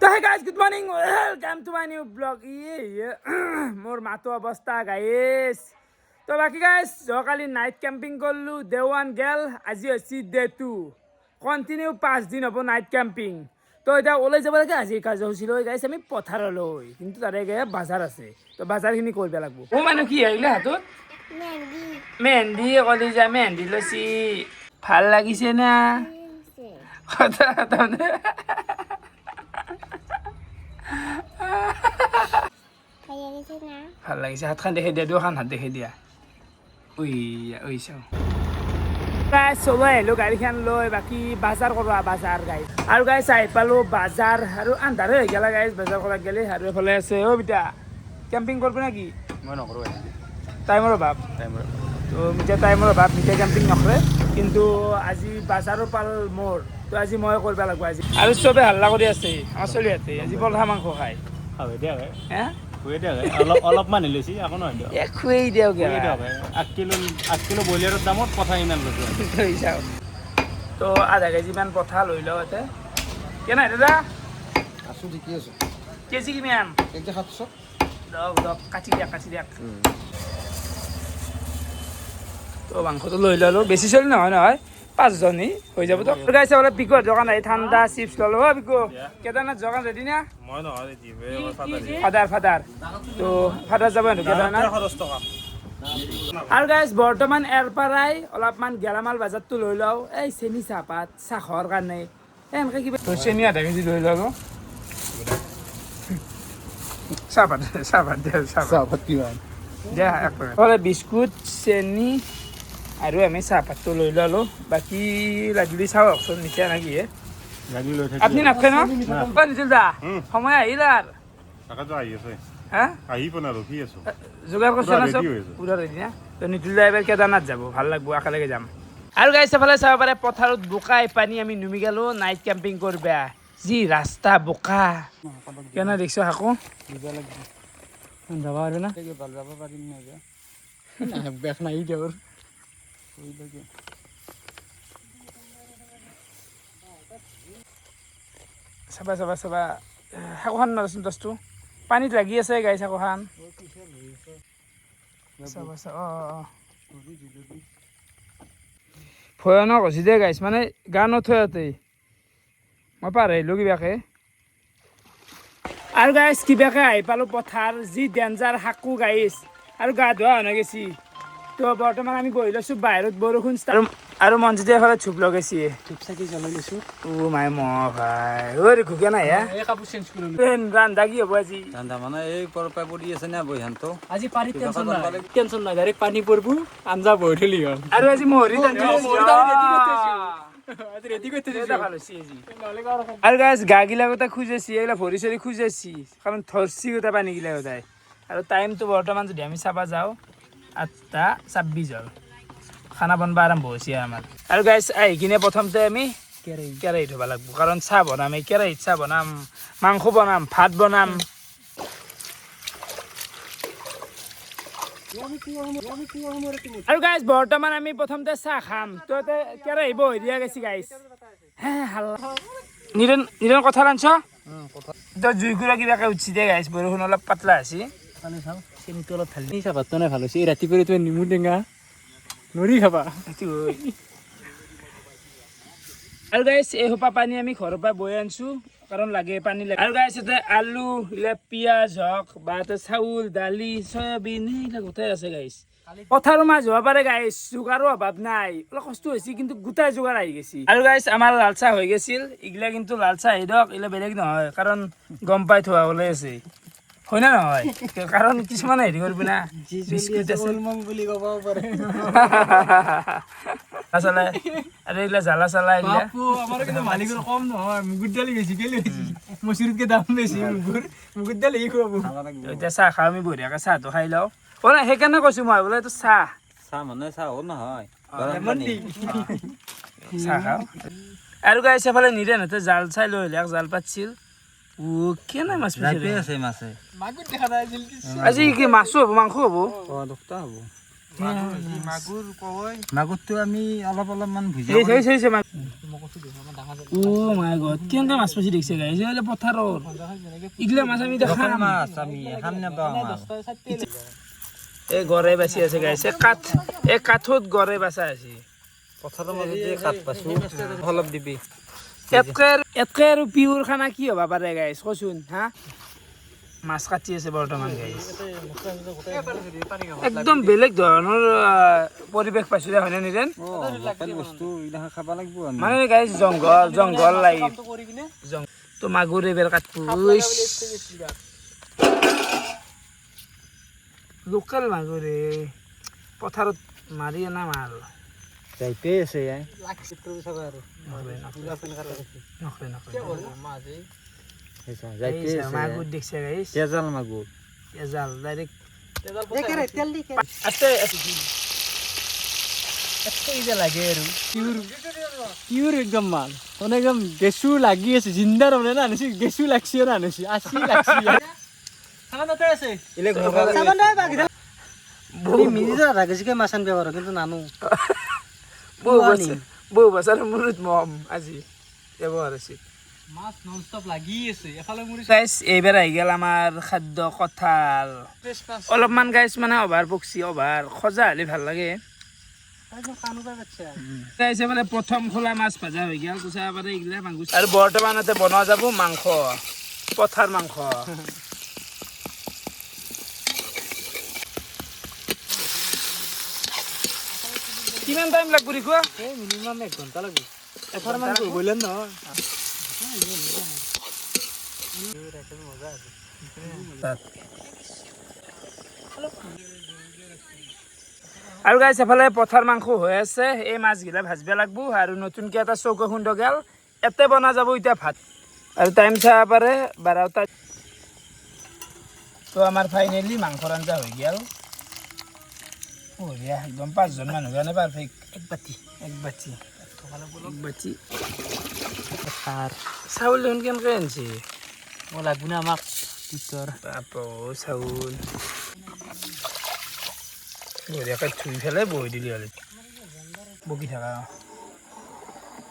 তো hey guys good morning welcome to my new blog মোৰ মাতো অৱস্থা গাইজ তো বাকি গাইজ যোৱাকালি নাইট কেম্পিং করলু ডে 1 গেল আজি হচ্ছে ডে 2 কন্টিনিউ 5 দিন হব নাইট কেম্পিং তো এটা ওলাই যাব লাগে আজি কাৰ্যসূচী লৈ গাইজ আমি পথাৰলৈ কিন্তু তাৰে গে বাজাৰ আছে তো বাজাৰখিনি কৰিব লাগিব ও মানে কি আহিলে হাতত মেহেন্দি কলি যা মেহেন্দি লৈছি ভাল লাগিছে না কথা ভাল লাগিছে হাতখান দেখি দিয়া দুখন হাত দেখি দিয়া উই চাও গাইজ চলো আহিলো গাড়ীখন লৈ বাকী বাজাৰ কৰোঁ বাজাৰ গাইজ আৰু গাইজ আহি পালো বাজাৰ আৰু আন্ধাৰে হৈ গেলা গাইজ বাজাৰ কৰাত গেলি আৰু এফালে আছে অ' বিতা কেম্পিং কৰবি নেকি মই নকৰোঁ টাইমৰ অভাৱ তো মিঠা টাইমৰ অভাৱ মিঠা কেম্পিং নকৰে কিন্তু আজি বাজাৰৰ পাল মোৰ তো আজি মই কৰিব লাগিব আজি আৰু চবে হাল্লা কৰি আছে আমাৰ চলিহঁতে আজি পলহা মাংস খায় খাবে দিয়া হে খুৱে দিয়া অলপমান লৈছি আকৌ নহয় দিয়ক খুৱেই দিয়ক আঠ কিলো ব্ৰইলাৰৰ দামত পঠা ইমান লৈছোঁ চাওক তো আধা কেজিমান পঠা লৈ লওঁ ইয়াতে কেনে দাদা আছোঁ ঠিকে আছোঁ কেজি কিমান কেজি 700 দক কাটি দিয়ক তো মাংসটো লৈ ল'লোঁ বেছি চলি নহয় 5জনী হৈ যাব তো গাইছে বোলে পিকৰ দোকান আহি ঠাণ্ডা চিপছ ল'লোঁ অ' পিকু কেদাৰনাথ দোকান ৰেডি না মই নহয় ফাদাৰ তো ফাদাৰ যাব কেদাৰনাথ আৰু গাইজ বৰ্তমান ইয়াৰ পৰাই অলপমান গেলামাল বাজাৰটো লৈ লওঁ এই চেনি চাহপাত চাহ খোৱাৰ কাৰণে এনেকৈ কিবা চেনি আধা কেজি লৈ ল'লোঁ চাহপাত কিমান দিয়া বিস্কুট চেনি আৰু আমি চাহপাতটো লৈ ল'লোঁ বাকী লাগিলে চাওকচোন নিচা নেকি গাড়ী লৈ আপুনি নাখায় ন নিছিল দা সময় আহিল আৰু তাকেতো আহি আছে হা আহি পোৱা নাই ৰখি আছোঁ যোগাৰ কৰিছে না চব পুৰা ৰেডি না তো নিতুল দা এবাৰ কেদাৰনাথ যাব ভাল লাগব একেলগে যাম আৰু গাইছ এফালে চাব পাৰে পথাৰত বোকাই পানী আমি নুমি গেলোঁ নাইট কেম্পিং কৰবা যি ৰাস্তা বোকা কেনে দেখিছ শাকো যাব আৰু না যাব পাৰিম নাই বেক নাই তেওঁৰ চাবা শাকোখান নৰচোন দছটো পানীত লাগি আছে গাই শাকোখান ভয়ানক হৈছে দে গাইছ মানে গা নথৈয়াতে মই পাৰ আহিলোঁ কিবাকে আৰু গাইছ কিবাকে আহি পালোঁ পথাৰ যি ডেঞ্জাৰ শাকো গাইছ আৰু গা ধোৱা হৈ গৈছি তো বৰ্তমান আমি বহি লৈছোঁ বাহিৰত বৰষুণ আৰু মনজিতে এফালে ধূপ লগাইছে ধূপ চাকি জ্বলাই লৈছোঁ মাই ভাই ঐ ঘুকে নাই কাপোৰ চেঞ্জ কৰিলোঁ ৰান্ধা কি হ'ব আজি ঠাণ্ডা মানে এই পৰপাই পৰি আছে না বৈহানটো আজি পানী টেনচন নাই ডাইৰেক্ট পানী পৰিব আঞ্জা বহি থলি হ'ল আৰু আজি মহৰি আৰু গাইছ গা গিলা গোটা খুজাইছি এইগিলা ভৰি চৰি খুজাইছি কাৰণ ধৰছি গোটা পানী গিলা গোটাই আৰু টাইমটো বৰ্তমান যদি আমি চাবা যাওঁ 8:26 হ'ল খানা বনবা আৰম্ভ হৈছে আমাৰ আৰু গাইছ আহি কিনে প্ৰথমতে আমি কেৰাহীত থ'ব লাগিব কাৰণ চাহ বনাম এই কেৰাহীত চাহ বনাম মাংস বনাম ভাত বনাম আৰু গাইছ বৰ্তমান আমি প্ৰথমতে চাহ খাম তো কেৰাহী বহি দিয়া গৈছে গাইছ হে নিৰন কথা ৰান্ধছ তো জুইকুৰা কিবাকে উঠছি দে গাইছ বৰষুণ অলপ পাতলা আছে চেনিটো অলপ ঢালি চাহপাতটো নাই ভাল হৈছে ৰাতিপুৱাই তুমি নেমু টেঙা নৰি খাবা আৰু গাইছ এই সোপা পানী আমি ঘৰৰ পৰা বৈ আনিছোঁ কাৰণ লাগে পানী লাগে আৰু গাইছ ইয়াতে আলু এইবিলাক পিঁয়াজ হওক বা চাউল দালি চয়াবিন এইবিলাক গোটাই আছে গাইছ পথাৰৰ মাছ হ'ব পাৰে গাইছ যোগাৰো অভাৱ নাই অলপ কষ্ট হৈছে কিন্তু গোটাই যোগাৰ আহি গৈছে আৰু গাইছ আমাৰ লাল চাহ হৈ গৈছিল এইগিলা কিন্তু লাল চাহ আহি দিয়ক এইগিলা বেলেগ নহয় কাৰণ গম পাই থোৱা ওলাই আছে হয় না নহয় কাৰণ কিছুমানে হেৰি কৰিবি না বিস্কুট আছে বুলি ক'ব পাৰে আচলতে আৰু এইগিলা জ্বালা চালা এইগিলা আমাৰ কিন্তু মালিকৰ কম নহয় মুগুৰ দালি বেছি কেলে মচুৰিতকৈ দাম বেছি মুগুৰ দালি খুৱাব এতিয়া চাহ খাওঁ আমি বঢ়িয়াকৈ চাহটো খাই লওঁ নাই সেইকাৰণে কৈছোঁ মই বোলে এইটো চাহ মানে চাহ হ'ল নহয় চাহ খাওঁ আৰু গাইছ এফালে নিৰেনহঁতে জাল চাই লৈ হ'লে জাল পাতিছিল কেনে মাছ আছে মাছে আজি কি মাছো হ'ব মাংস হ'ব দুটা হ'ব মাগুৰ কয় মাগুৰটো আমি অলপমান ভুজিয়া ও মাই গড কেনেকৈ মাছ পাইছে দেখিছে গাইছ এইবিলাক পথাৰত এইগিলা মাছ আমি দেখা মাছ আমি খাম নাপাওঁ এই গড়ে বাচি আছে গাইছে এই কাঠত গড়ে বাচা আছে পথাৰৰ মাজতে কাঠ পাইছোঁ অলপ দিবি এতকে আৰু পিয়ৰ খানা কি হ'ব পাৰে গাইছ কচোন হা মাছ কাটি আছে বৰ্তমান গাইছ একদম বেলেগ ধৰণৰ পৰিৱেশ পাইছোঁ হয়নে নিৰেন লোকেল বস্তু এইবিলাক খাব লাগিব মানে গাইছ জংঘল লাইফ তো মাগুৰ এইবাৰ কাটবো লোকেল মাগুৰে পথাৰত মাৰি অনা মাল যাইতে আছে মাগুৰ দেখছে গাইছ তেজাল মাগুৰ এজাল ডাইৰেক্ট লাগে আৰু পিউৰ একদম মাল মানে একদম গেছু লাগি আছে জিন্দা ৰমনে না আনিছি গেছু লাগছি আৰু আনিছি আসি লাগছি খানা তাতে আছে ইলে ঘৰ চাবা নাই বাকি বলি মিলি যা ৰাগেছিকে মাছান ব্যৱহাৰ কিন্তু নানো বৌ বছৰ মূৰত মম আজি ব্যৱহাৰ আছে মাছ নন স্টপ লাগি আছে এফালে মুৰি গাইছ এইবাৰ আহি গেল আমাৰ খাদ্য কঁঠাল অলপমান গাইছ মানে অভাৰ পকছি অভাৰ খজা হ'লে ভাল লাগে গাইছ এবাৰে প্ৰথম খোলা মাছ ভাজা হৈ গেল কৈছে এবাৰে এইগিলা মাংস আৰু বৰ্তমানতে বনোৱা যাব মাংস পথাৰ মাংস কিমান টাইম লাগব দেখুৱা মিনিমাম 1 ঘণ্টা লাগব এফাৰ মান বইলেন নহয় আৰু গাইছ এফালে পথাৰ মাংস হৈ আছে এই মাছগিলা ভাজিব লাগিব আৰু নতুনকৈ এটা চৌকা খুন্দ গেল এতে বনা যাব এতিয়া ভাত আৰু টাইম চাব পাৰে 12টা তো আমাৰ ফাইনেলি মাংসৰ আঞ্জা হৈ গেল বঢ়িয়া একদম 5জন মানুহ কাৰণে পাৰফেক্ট এক বাতি চাউল দেখোন কেনেকৈ আনিছে মই লাগব না আমাক পিছৰ বাপো চাউল বঢ়িয়াকৈ ধুই পেলাই বহি দিলি হ'লে বকি থাকা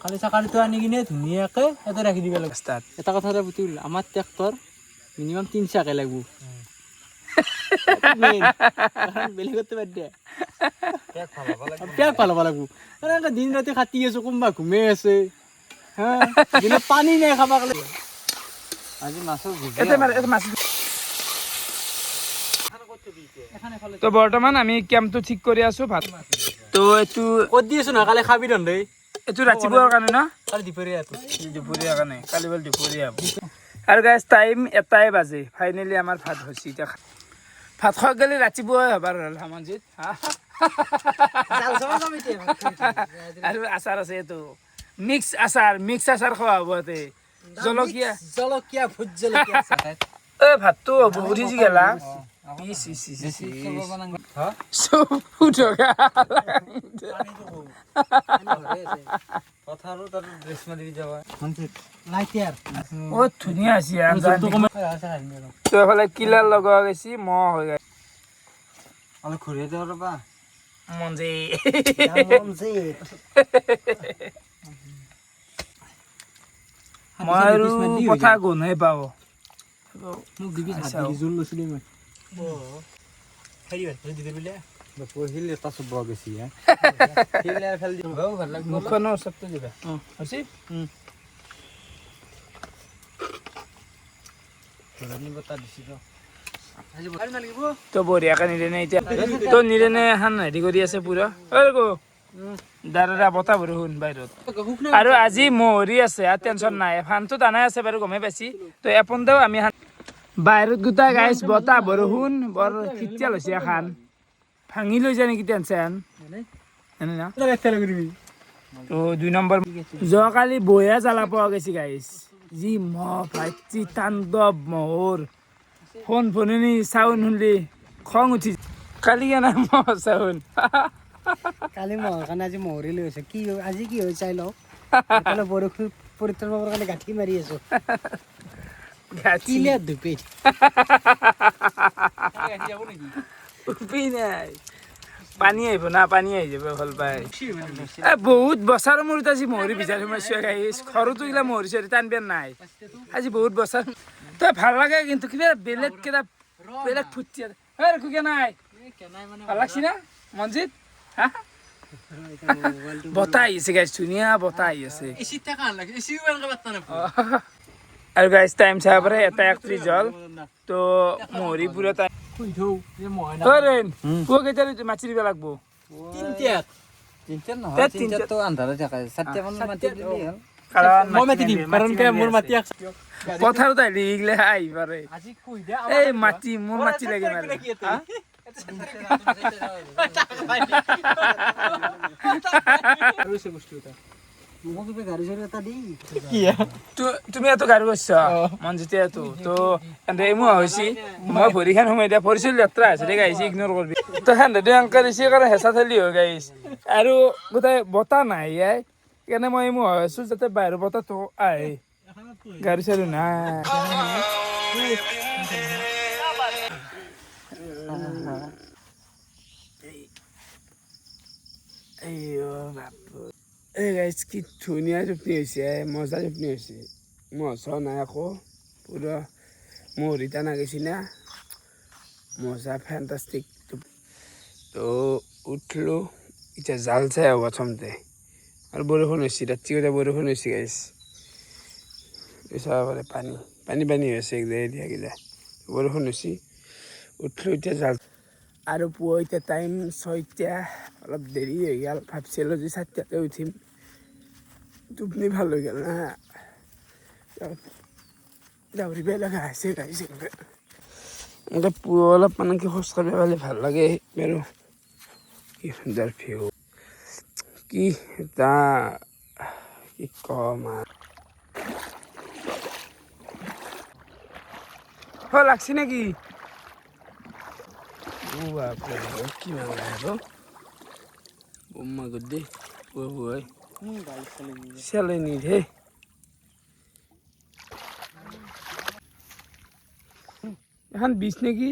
কালি চাকালিটো আনি কিনে ধুনীয়াকৈ ইয়াতে ৰাখি দিব লাগিব ষ্টাৰ্ট এটা কথা বুটিল আমাৰ ট্ৰেক্টৰ মিনিমাম 3 চাকে লাগিব বেলেগতে বাদ দিয়া পেক ভাল হ'ব লাগিব এনেকৈ দিন ৰাতি কাটি আছো কোনোবা ঘুমাই আছে হা দিনত পানী নাই খাব কাৰণে আজি মাছৰ তো বৰ্তমান আমি কেম্পটো ঠিক কৰি আছো ভাত তো এইটো ক'ত দি আছো না কালি খাবি দেই এইটো ৰাতিপুৱাৰ কাৰণে ন কালি দুপৰীয়া দুপৰীয়া কাৰণে কালি বোলে দুপৰীয়া আৰু গাইছ টাইম 1টাই বাজে ফাইনেলি আমাৰ ভাত হৈছে এতিয়া ভাত খোৱা গ'লে ৰাতিপুৱাই হবাৰ হ'ল সামঞ্জিত আৰু আচাৰ আছে এইটো মিক্স আচাৰ খোৱা হ'ব ইয়াতে জলকীয়া ভোট জলকীয়া এই ভাতটো উঠিছি গেলা ধুনীয়া আছে এইফালে কিলাৰ লগোৱা গৈছে মহ হৈ গেছে ঘূৰি যাওঁ ৰবা মঞ্জি মই আৰু কথা গোন্ধই পাওঁ মোক দিবি জোল লৈছিলি মই পঢ়িল এটা চুব বেছি মুখখনৰ ওচৰতে দিবা হৈছে তো বঢ়িয়াকৈ নিৰেনে এতিয়া তো নিৰেনে এখন হেৰি কৰি আছে পুৰা দাদা বতাহ বৰষুণ বাহিৰত আৰু আজি মহৰি আছে আৰু টেনশ্যন নাই ফানটো টানাই আছে বাৰু গমেই পাইছি তো এপনতেও আমি বাহিৰত গোটা গাইছ বতাহ বৰষুণ বৰ শীতকাল হৈছে এখন ভাঙি লৈ যায় নেকি টেনশ্যন এনে না তো 2 নম্বৰ যোৱাকালি বঢ়িয়া জ্বালা পোৱা গৈছে গাইছ যি মহ ভাইটি তাণ্ডৱ মহৰ ফোননি চাউন শুনলি খং উঠি কালি কেনে মহ চাউন কালি মহৰ কাৰণে আজি মহৰি লৈ আছে কি আজি কি হৈ চাই লওঁ বৰষুণ পৰিত্ৰাণ পাবৰ কাৰণে গাঁঠি মাৰি আছো পানী আহিব না পানী আহি যাব ভাল পাই বহুত বছৰৰ মূৰত আজি মহৰি বিচাৰি সোমাইছো গাইছ ঘৰতো এইগিলা মহৰি চহৰি টানবেৰ নাই আজি বহুত বছৰ তই ভাল লাগে কিন্তু কিবা বেলেগ কিবা বেলেগ ফুটি খুকে নাই ভাল লাগছি না মনজিত হা বতাহ আহিছে গাইছ ধুনীয়া বতাহ আহি আছে আৰু গাইছ টাইম চাব পাৰে 1:31 হ'ল তো মহৰি পুৰা টাইম পুৱা কেইটা মাছি দিব লাগব পথাৰত আহিলে এইগিলা আহি পাৰে এই মাটি মোৰ মাটি লাগে তুমি এত গাড়ী কৰিছ মনজিতে তো মই হৈছি মই ভৰিখান সোমাই দিয়া ভৰিছিল যাত্ৰা আছে দে গাইছে ইগনোৰ কৰবি তো হেন্দে অংকাৰ দিছে কাৰণ হেঁচা ঠেলি হৈ গাইছ আৰু গোটেই বতাহ নাই সেইকাৰণে মই মোৰ হৈছো যাতে বাহিৰৰ বতাহটো আহে গাড়ী চাড়ী নাই এই গাইছ কি ধুনীয়া টোপনি হৈছে মজা টোপনি হৈছে মজা নাই আকৌ পুৰা মহৰি টানা গৈছি না মজা ফেণ্টাষ্টিক তো উঠলোঁ এতিয়া জাল চাই হ'ব প্ৰথমতে আৰু বৰষুণ হৈছে ৰাতি কথা বৰষুণ হৈছে গাইছ চাব পাৰে পানী পানী পানী হৈছে দিয়া কিলা বৰষুণ হৈছে উঠলোঁ এতিয়া জাল আৰু পুৱা এতিয়া টাইম 6টা অলপ দেৰি হৈ গ'ল ভাবছিলোঁ যে 7টাতে উঠিম টোপনি ভাল হৈ গ'ল না দাউৰিব লগা হৈছে গাইছে এনেকৈ পুৱা অলপ মানে কি খোজ কাঢ়িব পালে ভাল লাগে আৰু কি সুন্দৰ ভিউ কি এটা কি কম লাগছি নেকি কি বোম্মা গদ্দি পুৱাই চেলেনি হে এখন বিছ নেকি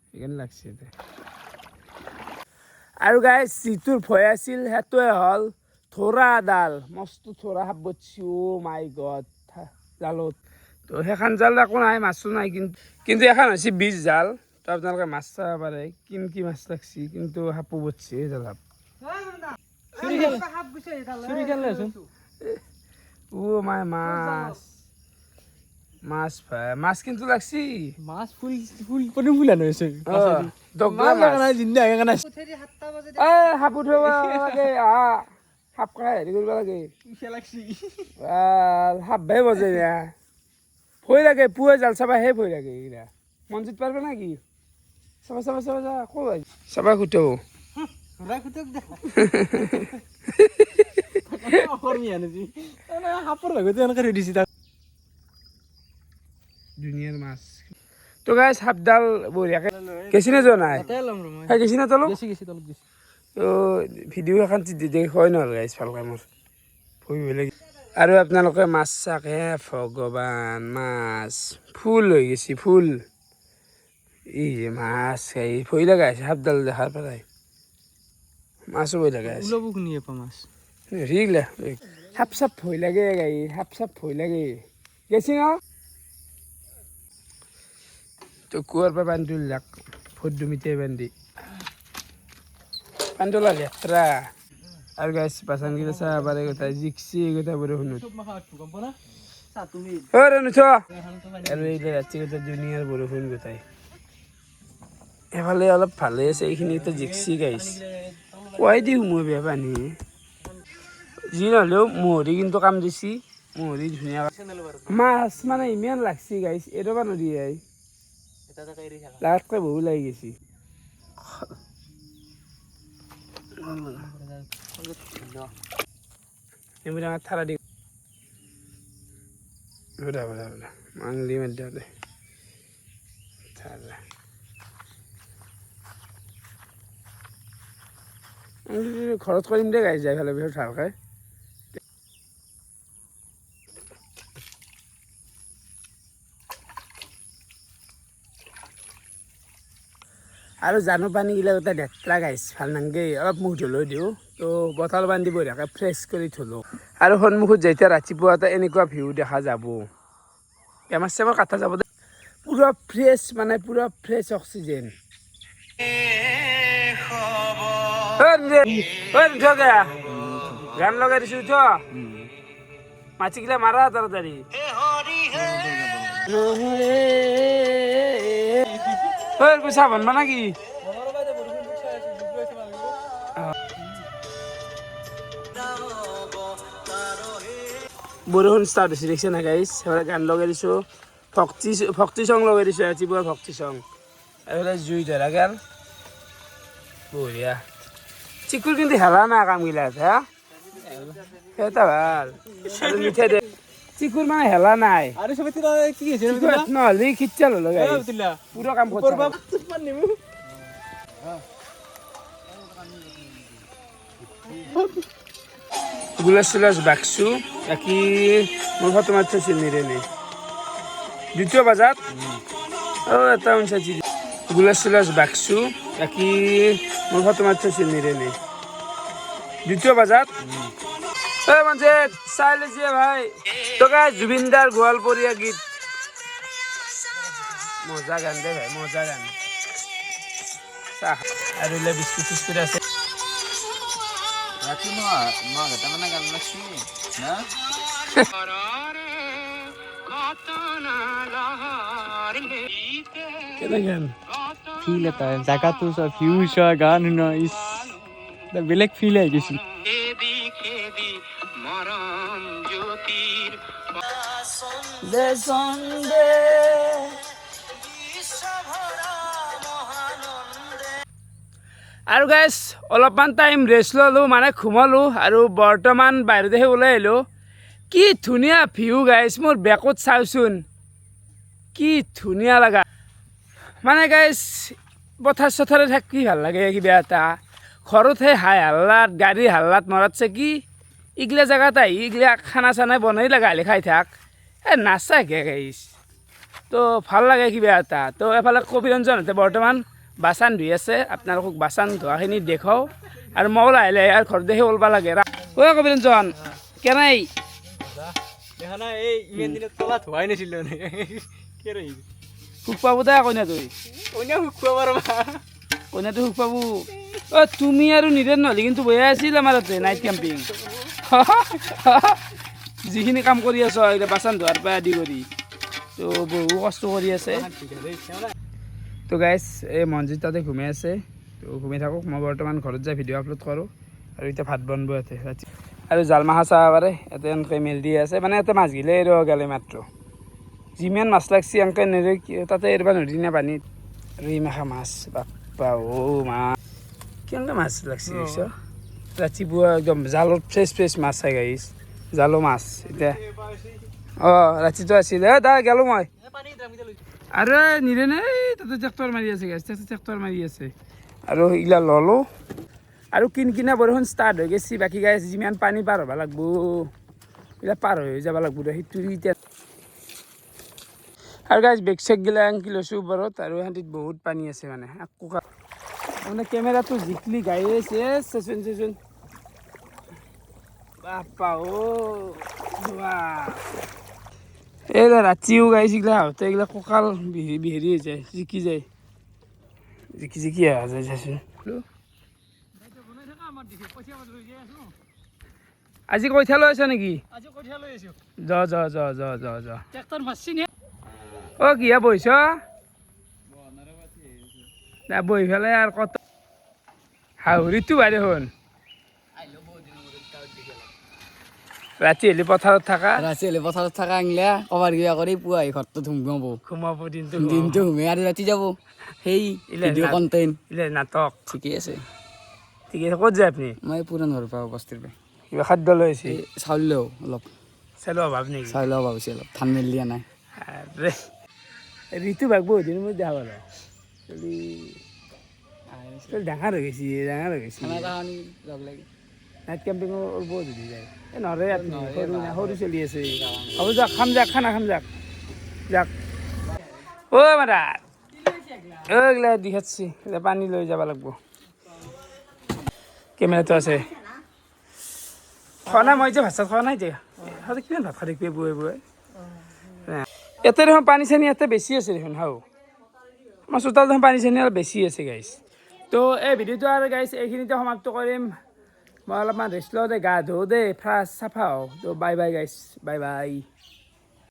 সেইকাৰণে লাগছে আৰু গাইছ যিটোৰ ভয় আছিল সেইটোৱে হ'ল থোৰাডাল মস্ত থোৰা সাপ বচ্ছি মাই গড জালত তো সেইখন জাল একো নাই মাছো নাই কিন্তু এখন হৈছে 20 জাল তো আপোনালোকে মাছ চাব পাৰে কি মাছ লাগছি কিন্তু সাপো বচ্ছি জাল সাপ মাই মাছ মাছ ভাই মাছ কিন্তু লাগছি মাছ ফুল ফুল পদুম ফুলানো হৈছে সাপ উঠাব লাগে সাপ খাই হেৰি কৰিব লাগে সাপ ভাই বজে ভয় লাগে পুৱা জাল চাবা হে ভয় লাগে এইকেইটা মনজিত পাৰবে না কি চাবা চাবা চাবা যা কৈ চাবা খুটাব ধুনীয়াৰ মাছ তো গাইছ সাপডাল বঢ়িয়াকে গেছি না যোৱা নাই গেছি না তলত তো ভিডিঅ' এখন দেখুৱাই নহ'ল গাইছ ভালকৈ মোৰ ভয় লাগে আৰু আপোনালোকে মাছ চাকে ভগৱান মাছ ফুল হৈ গৈছে ফুল মাছ ভয় লগা হৈছে সাপডাল দেখাৰ পৰাই মাছো ভয় লগা আছে হেৰিগিলা সাপ চাপ ভয় লাগে গাই সাপ চাপ ভয় লাগে গেছি ন তো কুৱাৰ পৰা পানী তুলিলাক ভোট দুমিতে বান্ধি পানী তোলা লেতেৰা আৰু গাইছ বাচনকেইটা চাব পাৰে গোটাই জিকছি গোটাই বৰষুণত নুঠ আৰু এইবিলাক ৰাতি গোটাই দুনিয়াৰ বৰষুণ গোটাই এফালে অলপ ভালে আছে এইখিনিতে জিকছি গাইছ পুৱাই দি সোমোৱা বেয়া পানী যি নহ'লেও মহৰি কিন্তু কাম দিছি মহৰি ধুনীয়া মাছ মানে ইমান লাগছি গাইছ এৰিব নদীয়ে লাগাতকৈ বহু লাগি গেছি থাৰা দি মাংলি মাৰি দে থাৰা ঘৰত কৰিম দে গাইছ যাই ফেলে পিছত ভালকৈ আৰু জানো পানীগিলা গোটেই লেতেৰা গাইছ ভাল নাংগে অলপ মুখ ধুলৈ দিওঁ তো বটল বান্ধি বঢ়িয়াকৈ ফ্ৰেছ কৰি থলোঁ আৰু সন্মুখত যেতিয়া ৰাতিপুৱা এটা এনেকুৱা ভিউ দেখা যাব বেমাৰ চেমাৰ কাটা যাব পুৰা ফ্ৰেছ মানে পুৰা ফ্ৰেছ অক্সিজেন গান লগাই দিছোঁ উঠ মাছিগিলা মাৰা তাড়াতাড়ি পইচা বনবা নাকি বৰষুণ ষ্টাৰ্ট হৈছে দেখিছে না গাইছ সেইফালে গান লগাই দিছোঁ ভক্তি চং লগাই দিছোঁ ৰাতিপুৱা ভক্তি চং এইফালে জুই ধৰা গেল বঢ়িয়া চিকুৰ কিন্তু হেলা না কামগিলাত হা সেইটা ভাল আৰু মিঠাই দে চিকুৰ মানে হেলা নাই আৰু সবে কি হৈছে নহ'লে খিচাল হ'ল গাইছ পুৰা কাম কৰছে গুলাছ চুলাছ বাকছো বাকী মোৰ ফটো মাৰি থৈছিল নিৰেনে 2 বজাত এটা চাইছি গুলাছ চুলাছ বাকছো বাকী মোৰ ফটো মাৰি থৈছিল নিৰেনে 2 বজাত মানে চাই লৈছে ভাই তোকে জুবিনদাৰ গোৱালপৰীয়া গীত মজা গান দে ভাই মজা গান চাহ আৰু বিস্কুট চিস্কুট আছে ৰাতি নটা মানে গান লাগছি না কেনে গান ফিল এটা জাগাটো চ ভিউ চ গান শুন ইস বেলেগ ফিল আহি গৈছিল আৰু গাইছ অলপমান টাইম ৰেষ্ট ল'লোঁ মানে ঘুমালোঁ আৰু বৰ্তমান বাহিৰতেহে ওলাই আহিলোঁ কি ধুনীয়া ভিউ গাইছ মোৰ বেকত চাওচোন কি ধুনীয়া লগা মানে গাইছ পথাৰ চথাৰে থাকি ভাল লাগে কিবা এটা ঘৰত সেই হাই হাল্লাত গাড়ী হাল্লাত মৰাতছে কি এইগিলা জেগাত আহি এইগিলা খানা চানা বনাই লগালে খাই থাক নাচাকে গাইছ তো ভাল লাগে কিবা এটা তো এফালে কবিৰঞ্জনহঁতে বৰ্তমান বাচন ধুই আছে আপোনালোকক বাচন ধোৱাখিনি দেখাওঁ আৰু মই লাহে আৰু ঘৰত দেখি ওলবা লাগে ঐ কবিৰঞ্জন কেনাই দেখা নাই এই ইমান দিনত তলাত হোৱাই নাছিল সুখ পাব দে কইনা তুই কইনা সুখ খুৱাব ৰবা কইনাটো সুখ পাব অ' তুমি আৰু নিৰেন নহ'লে কিন্তু বহি আছিল আমাৰ তাতে নাইট কেম্পিং যিখিনি কাম কৰি আছ এতিয়া বাচন ধোৱাৰ পৰা আদি কৰি তো বহু কষ্ট কৰি আছে তো গাইছ এই মনজিত তাতে ঘুমাই আছে তো ঘুমাই থাকক মই বৰ্তমান ঘৰত যাই ভিডিঅ' আপলোড কৰোঁ আৰু এতিয়া ভাত বনাব ইয়াতে ৰাতি আৰু জাল মাছ চাব পাৰে ইয়াতে এনেকৈ মেল দি আছে মানে ইয়াতে মাছ গিলে এৰিব গ'লে মাত্ৰ যিমান মাছ লাগছি এনেকৈ নেৰে তাতে এৰিব নদী না পানীত আৰু এই মাখা মাছ বাপ্পা অ' মা কেনেকৈ মাছ লাগছি ৰাতিপুৱা একদম জালত ফ্ৰেছ মাছ চাই গাইছ জালো মাছ এতিয়া অঁ ৰাতিটো আছিলে দা গেলোঁ মই আৰু নিৰেনে তাতে ট্ৰেক্টৰ মাৰি আছে গাইছ ট্ৰেক্টৰ মাৰি আছে আৰু এইগিলা ল'লোঁ আৰু কিনকিনা বৰষুণ ষ্টাৰ্ট হৈ গৈছে বাকী গাইছ যিমান পানী পাৰ হ'ব লাগব এইবিলাক পাৰ হৈ যাব লাগব সেইটো এতিয়া আৰু গাইছ বেগ চেগগিলা আনকি লৈছোঁ ওপৰত আৰু সিহঁতিত বহুত পানী আছে মানে আকৌ মানে কেমেৰাটো জিকলি গাই আছে চেচোন বাপ্পা অ' এইগিলা ৰাতিও গাইছ এইগিলা আহোঁতে এইগিলা কঁকাল বিহেৰি হৈ যায় জিকি অহা যায় চাচোন আজি কঠীয়া লৈ আছা নেকি অ' কিয়া বহিছ বহি পেলাই আৰু কত হাউৰিটো বাৰে শুন ৰাতি হ'লে পথাৰত থাকা আনিলে কবাৰ কিবা কৰি পুৱা ঘৰটো ঘুমাব দিনটো ঘুমে আৰু ৰাতি যাব সেই ভিডিঅ' কণ্টেণ্ট নাটক ঠিকেই আছে ক'ত যায় আপুনি মই পুৰাণ ঘৰৰ পৰা বস্তিৰ পৰা কিবা খাদ্য লৈ আহিছে চাউল লওঁ অলপ চাউলৰ অভাৱ নেকি চাউল ভাবিছে অলপ ধান মেলি দিয়া নাই ঋতু ভাগ বহুত দিন মই দেখা পালোঁ ডাঙৰ হৈ গৈছে নাইট কেম্পিঙৰ বহুত ধুতি যায় এই নৰে সৰু চলি আছে হ'ব যাক খাম যাক খানা খাম যাক অ' মাৰা এইগিলা দেখাচ্ছি পানী লৈ যাব লাগিব কেমেৰাটো আছে খোৱা নাই মই যে ভাত চাত খোৱা নাই যে সিহঁতে কিমান ভাত খাই থাকিবি বুৱে বুৱে ইয়াতে দেখোন পানী চানী ইয়াতে বেছি আছে দেখোন হাও আমাৰ চোতাল দেখোন পানী চানী অলপ বেছি আছে গাইছ তো এই ভিডিঅ'টো আৰু গাইছ এইখিনিতে সমাপ্ত কৰিম মই অলপমান ৰেষ্ট লওঁ দে গা ধুওঁ দে ফ্ৰাছ চাফা হওঁ তো বাই বাই গাইছ বাই বাই